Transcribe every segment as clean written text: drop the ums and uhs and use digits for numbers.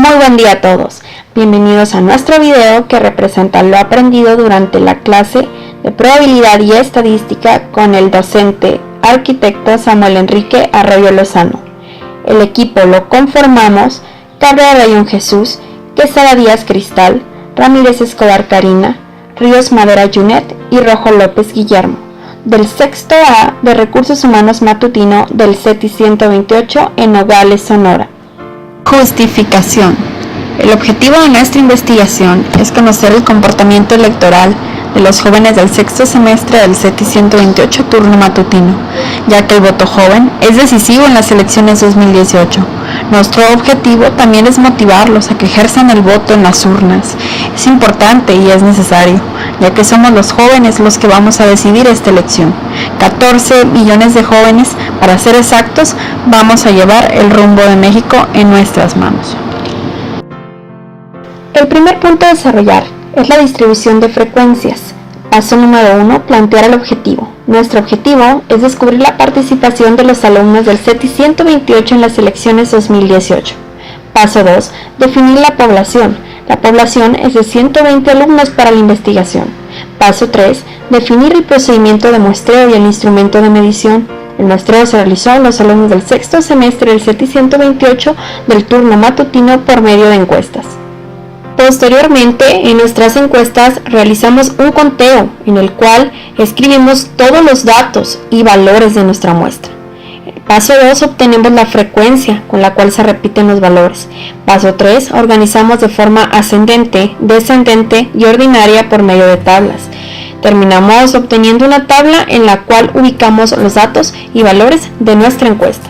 Muy buen día a todos. Bienvenidos a nuestro video que representa lo aprendido durante la clase de probabilidad y estadística con el docente arquitecto Samuel Enrique Arroyo Lozano. El equipo lo conformamos Cabrera Rayón Jesús, Quesada Díaz Cristal, Ramírez Escobar Karina, Ríos Madera Junet y Rojo López Guillermo, del sexto A de Recursos Humanos Matutino del CETI 128 en Nogales, Sonora. Justificación. El objetivo de nuestra investigación es conocer el comportamiento electoral de los jóvenes del sexto semestre del CETI 128 turno matutino, ya que el voto joven es decisivo en las elecciones 2018. Nuestro objetivo también es motivarlos a que ejerzan el voto en las urnas. Es importante y es necesario, ya que somos los jóvenes los que vamos a decidir esta elección. 14 millones de jóvenes, para ser exactos, vamos a llevar el rumbo de México en nuestras manos. El primer punto a desarrollar es la distribución de frecuencias. Paso número 1, plantear el objetivo. Nuestro objetivo es descubrir la participación de los alumnos del CETI 128 en las elecciones 2018. Paso 2, definir la población. La población es de 120 alumnos para la investigación. Paso 3, definir el procedimiento de muestreo y el instrumento de medición. El muestreo se realizó a los alumnos del sexto semestre del CETI 128 del turno matutino por medio de encuestas. Posteriormente, en nuestras encuestas realizamos un conteo en el cual escribimos todos los datos y valores de nuestra muestra. Paso 2, obtenemos la frecuencia con la cual se repiten los valores. Paso 3, organizamos de forma ascendente, descendente y ordinaria por medio de tablas. Terminamos obteniendo una tabla en la cual ubicamos los datos y valores de nuestra encuesta.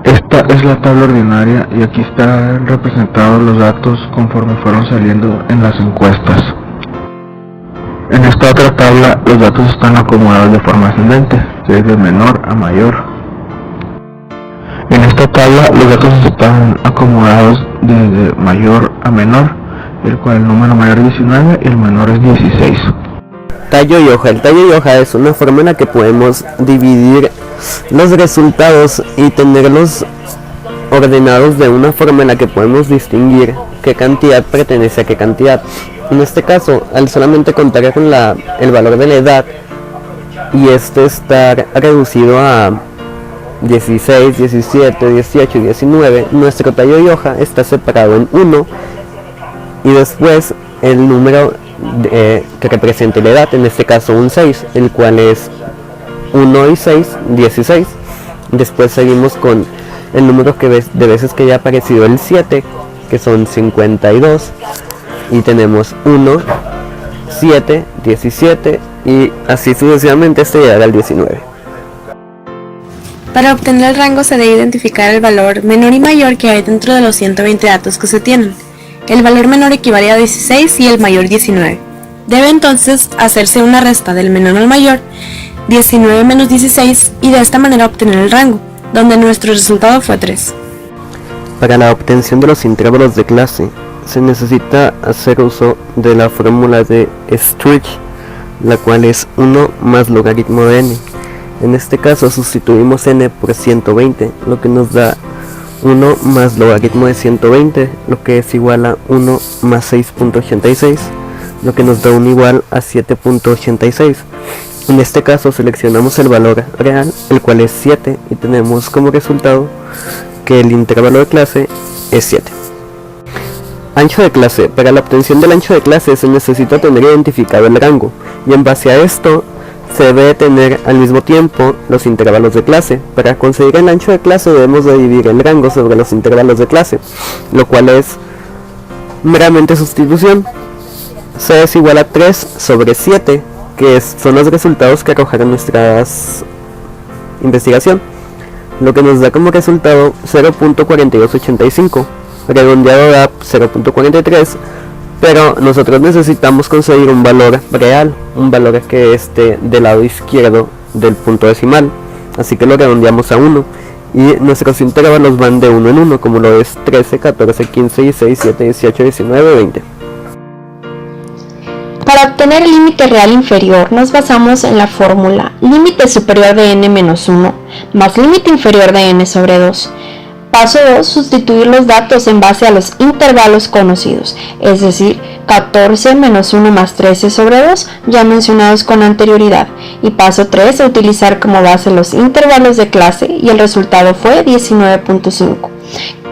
Esta es la tabla ordinaria y aquí están representados los datos conforme fueron saliendo en las encuestas. En esta otra tabla los datos están acomodados de forma ascendente, que es de menor a mayor. En esta tabla los datos están acomodados de mayor a menor, el cual el número mayor es 19 y el menor es 16. Tallo y hoja. El tallo y hoja es una forma en la que podemos dividir los resultados y tenerlos ordenados de una forma en la que podemos distinguir qué cantidad pertenece a qué cantidad. En este caso, al solamente contar con el valor de la edad y estar reducido a 16, 17, 18 y 19, nuestro tallo y hoja está separado en 1 y después el número que represente la edad, en este caso un 6, el cual es 1 y 6, 16. Después seguimos con el número de veces que ya ha aparecido el 7, que son 52, y tenemos 1, 7, 17 y así sucesivamente hasta llegar al 19. Para obtener el rango se debe identificar el valor menor y mayor que hay dentro de los 120 datos que se tienen. El valor menor equivale a 16 y el mayor 19. Debe entonces hacerse una resta del menor al mayor, 19 menos 16, y de esta manera obtener el rango, donde nuestro resultado fue 3. Para la obtención de los intervalos de clase, se necesita hacer uso de la fórmula de Strich, la cual es 1 más logaritmo de n. En este caso sustituimos n por 120, lo que nos da 1 más logaritmo de 120, lo que es igual a 1 más 6.86, lo que nos da un igual a 7.86. En este caso seleccionamos el valor real, el cual es 7, y tenemos como resultado que el intervalo de clase es 7. Ancho de clase. Para la obtención del ancho de clase se necesita tener identificado el rango, y en base a esto se debe tener al mismo tiempo los intervalos de clase. Para conseguir el ancho de clase debemos de dividir el rango sobre los intervalos de clase, lo cual es meramente sustitución. C es igual a 3 sobre 7, que son los resultados que arrojaron nuestra investigación, lo que nos da como resultado 0.4285, redondeado da 0.43, pero nosotros necesitamos conseguir un valor real, un valor que esté del lado izquierdo del punto decimal, así que lo redondeamos a 1, y nuestros intervalos van de 1 en 1, como lo es 13, 14, 15, 16, 17, 18, 19, 20. Para obtener el límite real inferior nos basamos en la fórmula límite superior de n menos 1 más límite inferior de n sobre 2. Paso 2. Sustituir los datos en base a los intervalos conocidos, es decir, 14 menos 1 más 13 sobre 2, ya mencionados con anterioridad. Y paso 3. Utilizar como base los intervalos de clase y el resultado fue 19.5.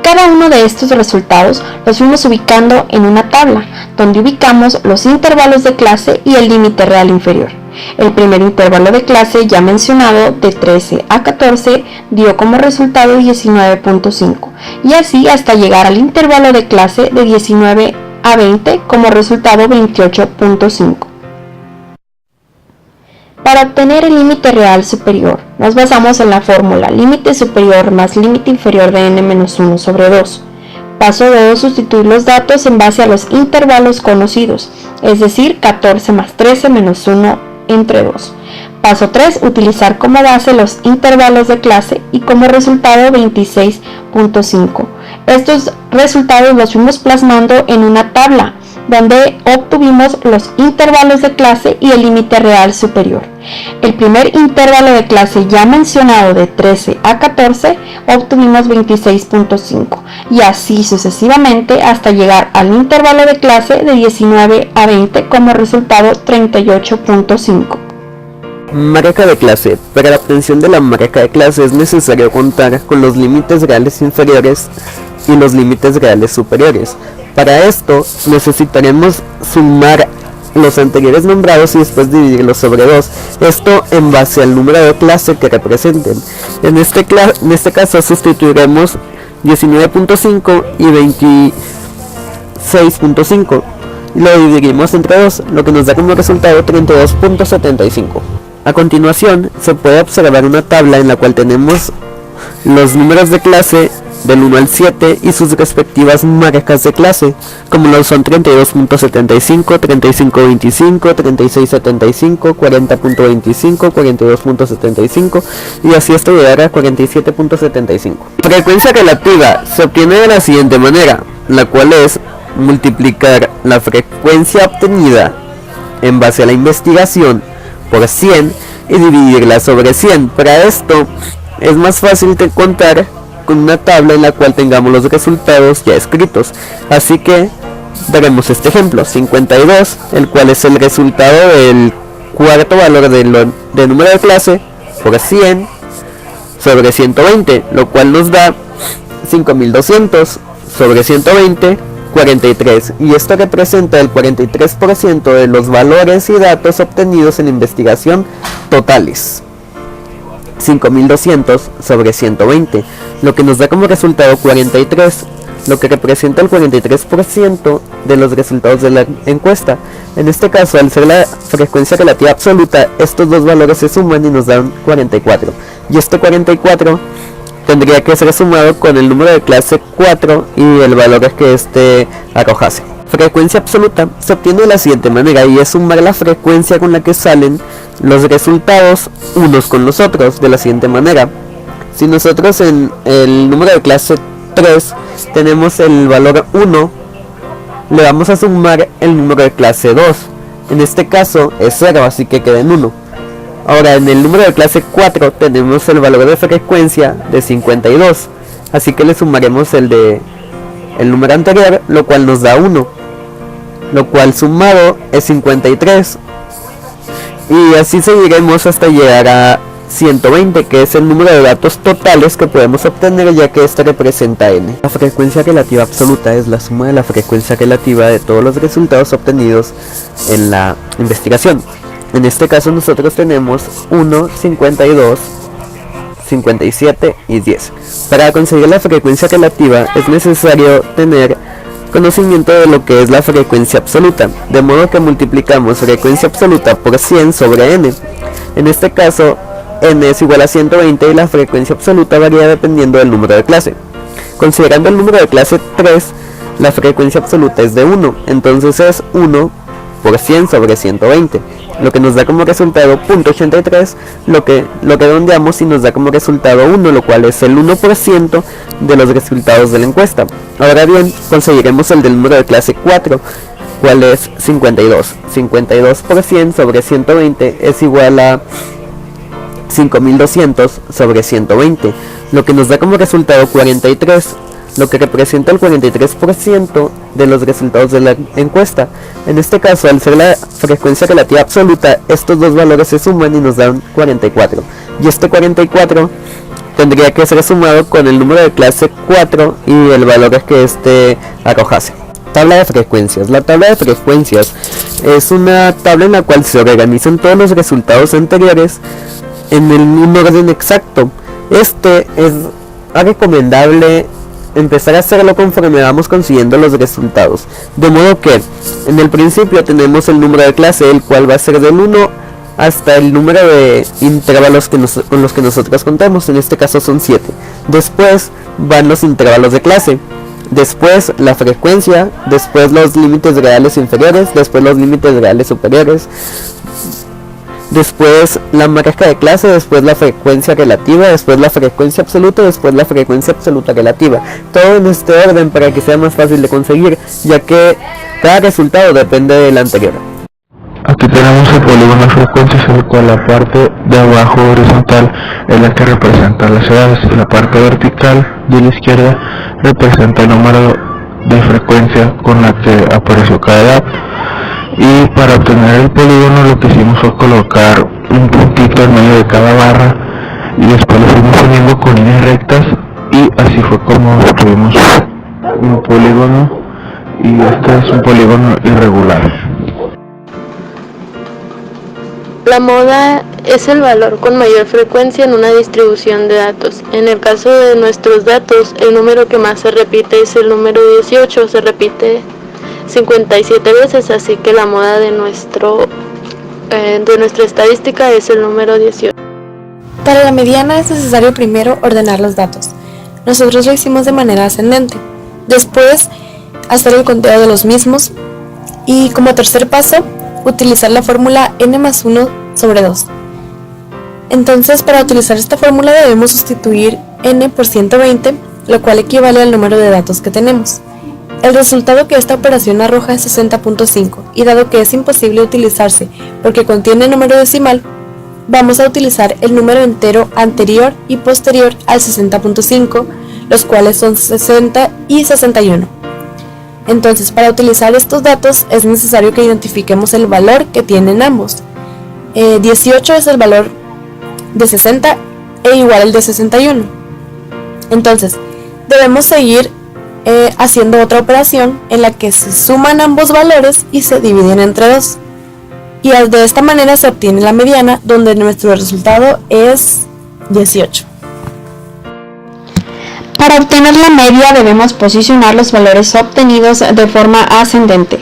Cada uno de estos resultados los fuimos ubicando en una tabla, donde ubicamos los intervalos de clase y el límite real inferior. El primer intervalo de clase ya mencionado, de 13 a 14, dio como resultado 19.5, y así hasta llegar al intervalo de clase de 19 a 20 como resultado 28.5. Para obtener el límite real superior, nos basamos en la fórmula límite superior más límite inferior de n-1 sobre 2. Paso 2. Sustituir los datos en base a los intervalos conocidos, es decir, 14 más 13 menos 1 entre 2. Paso 3. Utilizar como base los intervalos de clase y como resultado 26.5. Estos resultados los fuimos plasmando en una tabla, donde obtuvimos los intervalos de clase y el límite real superior. El primer intervalo de clase ya mencionado, de 13 a 14, obtuvimos 26.5, y así sucesivamente hasta llegar al intervalo de clase de 19 a 20 como resultado 38.5. Marca de clase. Para la obtención de la marca de clase es necesario contar con los límites reales inferiores y los límites reales superiores. Para esto necesitaremos sumar los anteriores nombrados y después dividirlos sobre 2, esto en base al número de clase que representen. En este caso sustituiremos 19.5 y 26.5 y lo dividiremos entre 2, lo que nos da como resultado 32.75. A continuación se puede observar una tabla en la cual tenemos los números de clase del 1 al 7 y sus respectivas marcas de clase, como lo son 32.75, 35.25, 36.75, 40.25, 42.75 y así hasta llegar a 47.75. Frecuencia relativa se obtiene de la siguiente manera, la cual es multiplicar la frecuencia obtenida en base a la investigación por 100 y dividirla sobre 100. Para esto es más fácil de contar con una tabla en la cual tengamos los resultados ya escritos, así que veremos este ejemplo: 52, el cual es el resultado del cuarto valor del número de clase, por 100 sobre 120, lo cual nos da 5200 sobre 120, 43, y esto representa el 43% de los valores y datos obtenidos en investigación totales. 5200 sobre 120, lo que nos da como resultado 43, lo que representa el 43% de los resultados de la encuesta. En este caso, al ser la frecuencia relativa absoluta, estos dos valores se suman y nos dan 44, y este 44 tendría que ser sumado con el número de clase 4 y el valor que este arrojase. Frecuencia absoluta se obtiene de la siguiente manera, y es sumar la frecuencia con la que salen los resultados unos con los otros de la siguiente manera. Si nosotros en el número de clase 3 tenemos el valor 1, le vamos a sumar el número de clase 2. En este caso es 0, así que queda en 1. Ahora en el número de clase 4 tenemos el valor de frecuencia de 52, así que le sumaremos el número anterior, lo cual nos da 1, lo cual sumado es 53, y así seguiremos hasta llegar a 120, que es el número de datos totales que podemos obtener, ya que este representa n. La frecuencia relativa absoluta es la suma de la frecuencia relativa de todos los resultados obtenidos en la investigación. En este caso nosotros tenemos 1, 52, 57 y 10. Para conseguir la frecuencia relativa es necesario tener conocimiento de lo que es la frecuencia absoluta, de modo que multiplicamos frecuencia absoluta por 100 sobre n. En este caso n es igual a 120 y la frecuencia absoluta varía dependiendo del número de clase. Considerando el número de clase 3, la frecuencia absoluta es de 1, entonces es 1 por 100 sobre 120, lo que nos da como resultado 0.83, lo que redondeamos y nos da como resultado 1, lo cual es el 1% de los resultados de la encuesta. Ahora bien, conseguiremos el del número de clase 4, cual es 52. 52 por 100 sobre 120 es igual a 5200 sobre 120, lo que nos da como resultado 43, lo que representa el 43% de los resultados de la encuesta. En este caso, al ser la frecuencia relativa absoluta, estos dos valores se suman y nos dan 44. Y este 44 tendría que ser sumado con el número de clase 4 y el valor que este arrojase. Tabla de frecuencias. La tabla de frecuencias es una tabla en la cual se organizan todos los resultados anteriores en un orden exacto. Este es recomendable empezar a hacerlo conforme vamos consiguiendo los resultados, de modo que en el principio tenemos el número de clase, el cual va a ser del 1 hasta el número de intervalos con los que nosotros contamos. En este caso son 7. Después van los intervalos de clase, después la frecuencia, después los límites reales inferiores, después los límites reales superiores, después la marca de clase, después la frecuencia relativa, después la frecuencia absoluta, después la frecuencia absoluta relativa. Todo en este orden para que sea más fácil de conseguir, ya que cada resultado depende del anterior. Aquí tenemos el polígono de frecuencias, el cual la parte de abajo horizontal es la que representa las edades y la parte vertical de la izquierda representa el número de frecuencia con la que apareció cada edad. Y para obtener el polígono lo que hicimos fue colocar un puntito en medio de cada barra y después lo fuimos uniendo con líneas rectas, y así fue como obtuvimos un polígono, y este es un polígono irregular. La moda es el valor con mayor frecuencia en una distribución de datos. En el caso de nuestros datos, el número que más se repite es el número 18, se repite 57 veces, así que la moda de nuestra estadística es el número 18. Para la mediana es necesario primero ordenar los datos. Nosotros lo hicimos de manera ascendente. Después, hacer el conteo de los mismos. Y como tercer paso, utilizar la fórmula n+1/2. Entonces, para utilizar esta fórmula debemos sustituir n por 120, lo cual equivale al número de datos que tenemos. El resultado que esta operación arroja es 60.5, y dado que es imposible utilizarse porque contiene número decimal, vamos a utilizar el número entero anterior y posterior al 60.5, los cuales son 60 y 61. Entonces, para utilizar estos datos es necesario que identifiquemos el valor que tienen ambos. 18 es el valor de 60 e igual al de 61. Entonces, debemos seguir haciendo otra operación en la que se suman ambos valores y se dividen entre 2. Y de esta manera se obtiene la mediana, donde nuestro resultado es 18. Para obtener la media debemos posicionar los valores obtenidos de forma ascendente.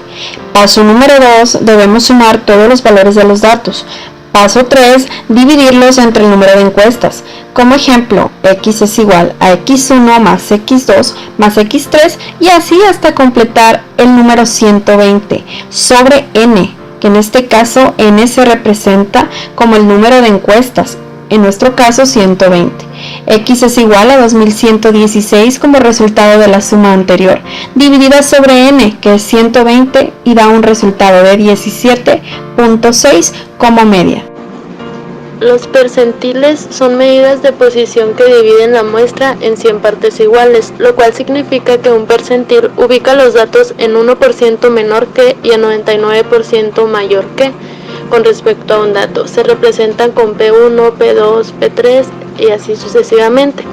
Paso número 2, debemos sumar todos los valores de los datos. Paso 3, dividirlos entre el número de encuestas. Como ejemplo, x es igual a x1 más x2 más x3, y así hasta completar el número 120 sobre n, que en este caso n se representa como el número de encuestas, en nuestro caso 120. X es igual a 2116 como resultado de la suma anterior, dividida sobre n, que es 120, y da un resultado de 17.6 como media. Los percentiles son medidas de posición que dividen la muestra en 100 partes iguales, lo cual significa que un percentil ubica los datos en 1% menor que y en 99% mayor que con respecto a un dato. Se representan con P1, P2, P3 y así sucesivamente.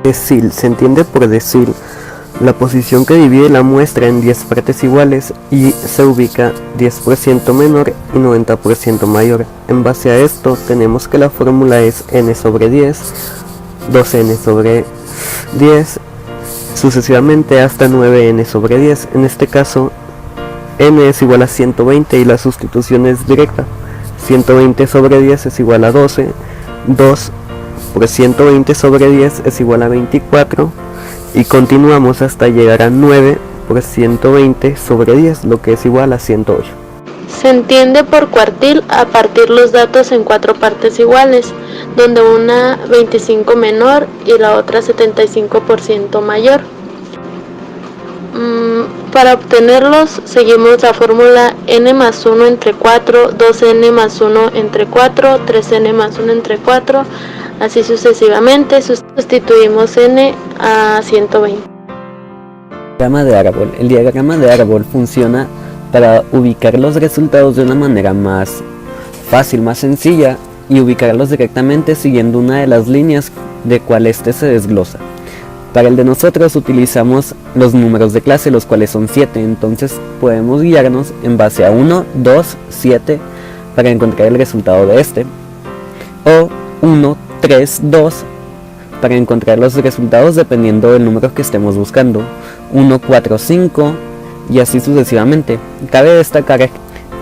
Decil se entiende por decil la posición que divide la muestra en 10 partes iguales y se ubica 10% menor y 90% mayor. En base a esto tenemos que la fórmula es n sobre 10, 2n sobre 10, sucesivamente hasta 9n sobre 10. En este caso n es igual a 120 y la sustitución es directa. 120 sobre 10 es igual a 12, 2 por 120 sobre 10 es igual a 24, y continuamos hasta llegar a 9 por 120 sobre 10, lo que es igual a 108. Se entiende por cuartil a partir los datos en 4 partes iguales, donde una 25 menor y la otra 75% mayor. Para obtenerlos seguimos la fórmula n más 1 entre 4, 2n más 1 entre 4, 3n más 1 entre 4, así sucesivamente. Sustituimos n a 120. Diagrama de árbol. El diagrama de árbol funciona para ubicar los resultados de una manera más fácil, más sencilla, y ubicarlos directamente siguiendo una de las líneas de cual este se desglosa. Para el de nosotros utilizamos los números de clase, los cuales son 7, entonces podemos guiarnos en base a 1, 2, 7 para encontrar el resultado de este, o 1, 3, 2 para encontrar los resultados dependiendo del número que estemos buscando, 1, 4, 5 y así sucesivamente. Cabe destacar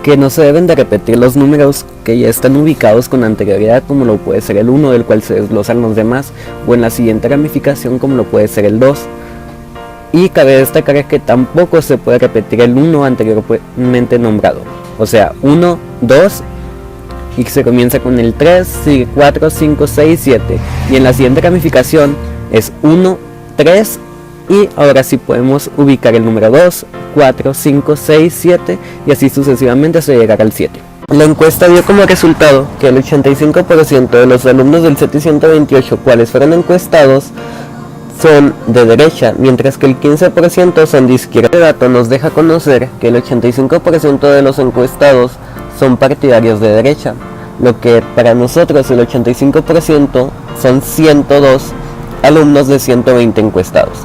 que no se deben de repetir los números que ya están ubicados con anterioridad, como lo puede ser el 1 del cual se desglosan los demás, o en la siguiente ramificación como lo puede ser el 2. Y cabe destacar que tampoco se puede repetir el 1 anteriormente nombrado, o sea 1, 2 y se comienza con el 3, sigue 4, 5, 6, 7 y en la siguiente ramificación es 1, 3 y ahora sí podemos ubicar el número 2, 4, 5, 6, 7 y así sucesivamente hasta llegar al 7. La encuesta dio como resultado que el 85% de los alumnos del CETI 128 cuales fueron encuestados son de derecha, mientras que el 15% son de izquierda. Este dato nos deja conocer que el 85% de los encuestados son partidarios de derecha, lo que para nosotros el 85% son 102 alumnos de 120 encuestados.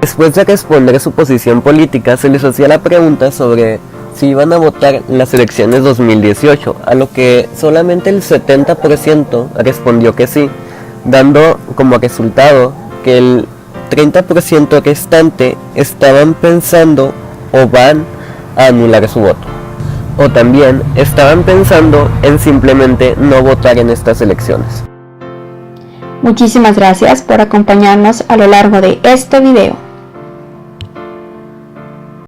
Después de responder su posición política, se les hacía la pregunta sobre si iban a votar en las elecciones 2018, a lo que solamente el 70% respondió que sí, dando como resultado que el 30% restante estaban pensando o van a anular su voto, o también estaban pensando en simplemente no votar en estas elecciones. Muchísimas gracias por acompañarnos a lo largo de este video.